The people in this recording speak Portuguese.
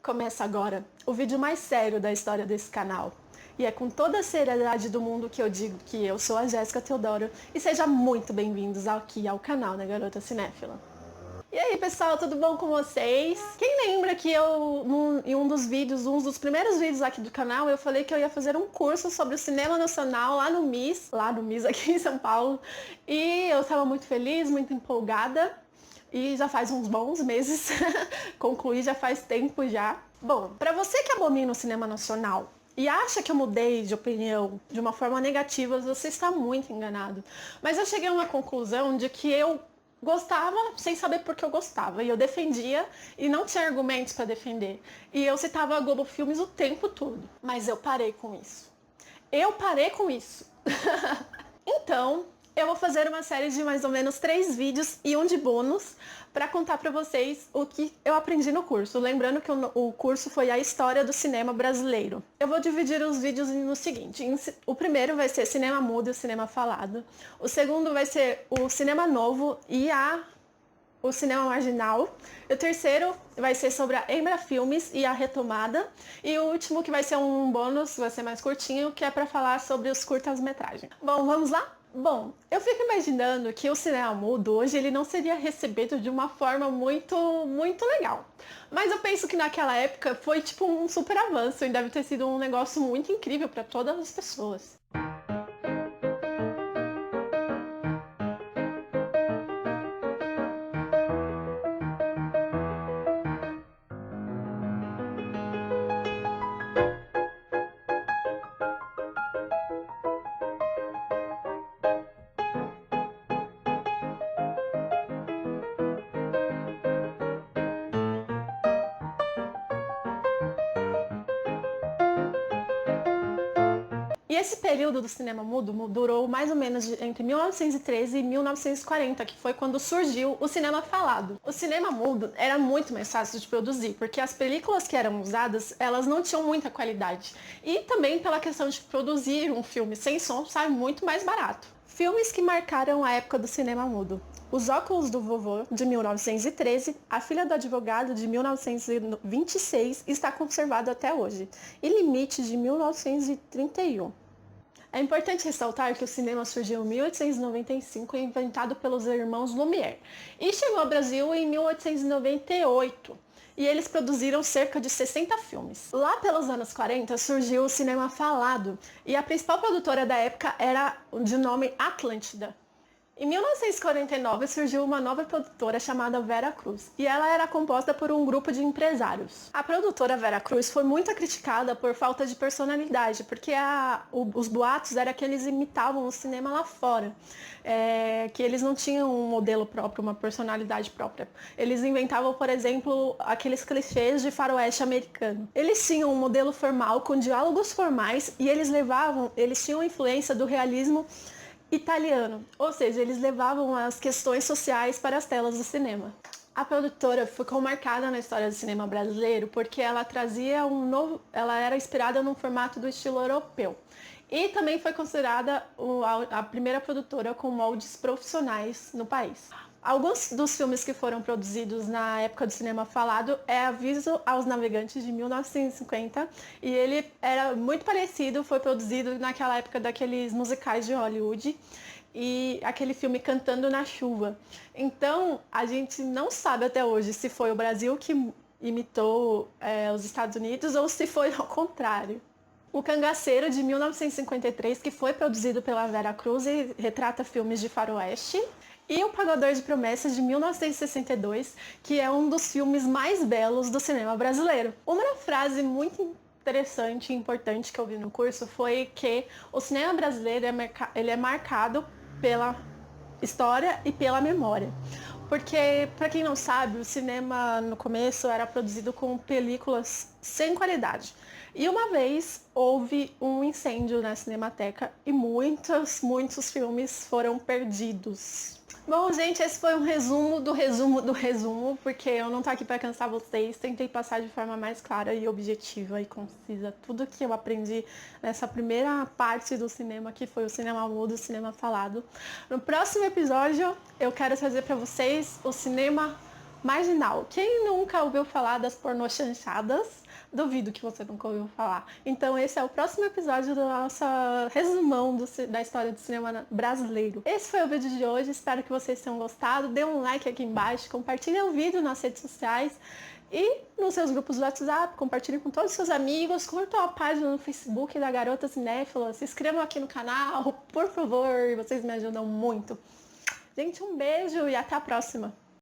Começa agora o vídeo mais sério da história desse canal. E é com toda a seriedade do mundo que eu digo que eu sou a Jéssica Teodoro e sejam muito bem-vindos aqui ao canal da Garota Cinéfila. E aí pessoal, tudo bom com vocês? Quem lembra que em um dos primeiros vídeos aqui do canal, eu falei que eu ia fazer um curso sobre o cinema nacional lá no MIS aqui em São Paulo. E eu estava muito feliz, muito empolgada. E já faz uns bons meses, concluí já faz tempo já. Bom, pra você que abomina o cinema nacional e acha que eu mudei de opinião de uma forma negativa, você está muito enganado. Mas eu cheguei a uma conclusão de que eu gostava sem saber por que eu gostava. E eu defendia e não tinha argumentos pra defender. E eu citava a Globo Filmes o tempo todo. Mas eu parei com isso. Então, eu vou fazer uma série de mais ou menos 3 vídeos e um de bônus para contar para vocês o que eu aprendi no curso. Lembrando que o curso foi a história do cinema brasileiro. Eu vou dividir os vídeos no seguinte. O primeiro vai ser cinema mudo e cinema falado. O segundo vai ser o cinema novo e o cinema marginal. O terceiro vai ser sobre a Embra Filmes e a retomada. E o último, que vai ser um bônus, vai ser mais curtinho, que é para falar sobre os curtas-metragens. Bom, vamos lá? Bom, eu fico imaginando que o cinema mudo hoje ele não seria recebido de uma forma muito legal. Mas eu penso que naquela época foi tipo um super avanço e deve ter sido um negócio muito incrível para todas as pessoas. E esse período do cinema mudo durou mais ou menos entre 1913 e 1940, que foi quando surgiu o cinema falado. O cinema mudo era muito mais fácil de produzir, porque as películas que eram usadas, elas não tinham muita qualidade. E também pela questão de produzir um filme sem som sai muito mais barato. Filmes que marcaram a época do cinema mudo. Os Óculos do Vovô, de 1913, A Filha do Advogado, de 1926, está conservado até hoje, e Limite, de 1931. É importante ressaltar que o cinema surgiu em 1895, inventado pelos irmãos Lumière, e chegou ao Brasil em 1898. E eles produziram cerca de 60 filmes. Lá pelos anos 40 surgiu o cinema falado, e a principal produtora da época era de nome Atlântida. Em 1949 surgiu uma nova produtora chamada Vera Cruz, e ela era composta por um grupo de empresários. A produtora Vera Cruz foi muito criticada por falta de personalidade, porque os boatos eram que eles imitavam o cinema lá fora, que eles não tinham um modelo próprio, uma personalidade própria. Eles inventavam, por exemplo, aqueles clichês de faroeste americano. Eles tinham um modelo formal com diálogos formais e eles tinham influência do realismo italiano, ou seja, eles levavam as questões sociais para as telas do cinema. A produtora ficou marcada na história do cinema brasileiro porque ela trazia ela era inspirada no formato do estilo europeu. E também foi considerada a primeira produtora com moldes profissionais no país. Alguns dos filmes que foram produzidos na época do cinema falado é Aviso aos Navegantes, de 1950, e ele era muito parecido, foi produzido naquela época daqueles musicais de Hollywood, e aquele filme Cantando na Chuva. Então, a gente não sabe até hoje se foi o Brasil que imitou os Estados Unidos ou se foi ao contrário. O Cangaceiro, de 1953, que foi produzido pela Vera Cruz e retrata filmes de faroeste. E O Pagador de Promessas, de 1962, que é um dos filmes mais belos do cinema brasileiro. Uma frase muito interessante e importante que eu vi no curso foi que o cinema brasileiro ele é marcado pela história e pela memória. Porque, para quem não sabe, o cinema no começo era produzido com películas sem qualidade. E uma vez houve um incêndio na Cinemateca e muitos filmes foram perdidos. Bom, gente, esse foi um resumo do resumo, porque eu não tô aqui para cansar vocês. Tentei passar de forma mais clara e objetiva e concisa tudo que eu aprendi nessa primeira parte do cinema, que foi o cinema mudo, o cinema falado. No próximo episódio, eu quero trazer para vocês o cinema marginal. Quem nunca ouviu falar das pornochanchadas? Duvido que você nunca ouviu falar. Então esse é o próximo episódio do nosso resumão da história do cinema brasileiro. Esse foi o vídeo de hoje, espero que vocês tenham gostado. Dê um like aqui embaixo, compartilhe o vídeo nas redes sociais e nos seus grupos do WhatsApp, compartilhe com todos os seus amigos, curtam a página no Facebook da Garota Cinéfila, se inscrevam aqui no canal, por favor, vocês me ajudam muito. Gente, um beijo e até a próxima!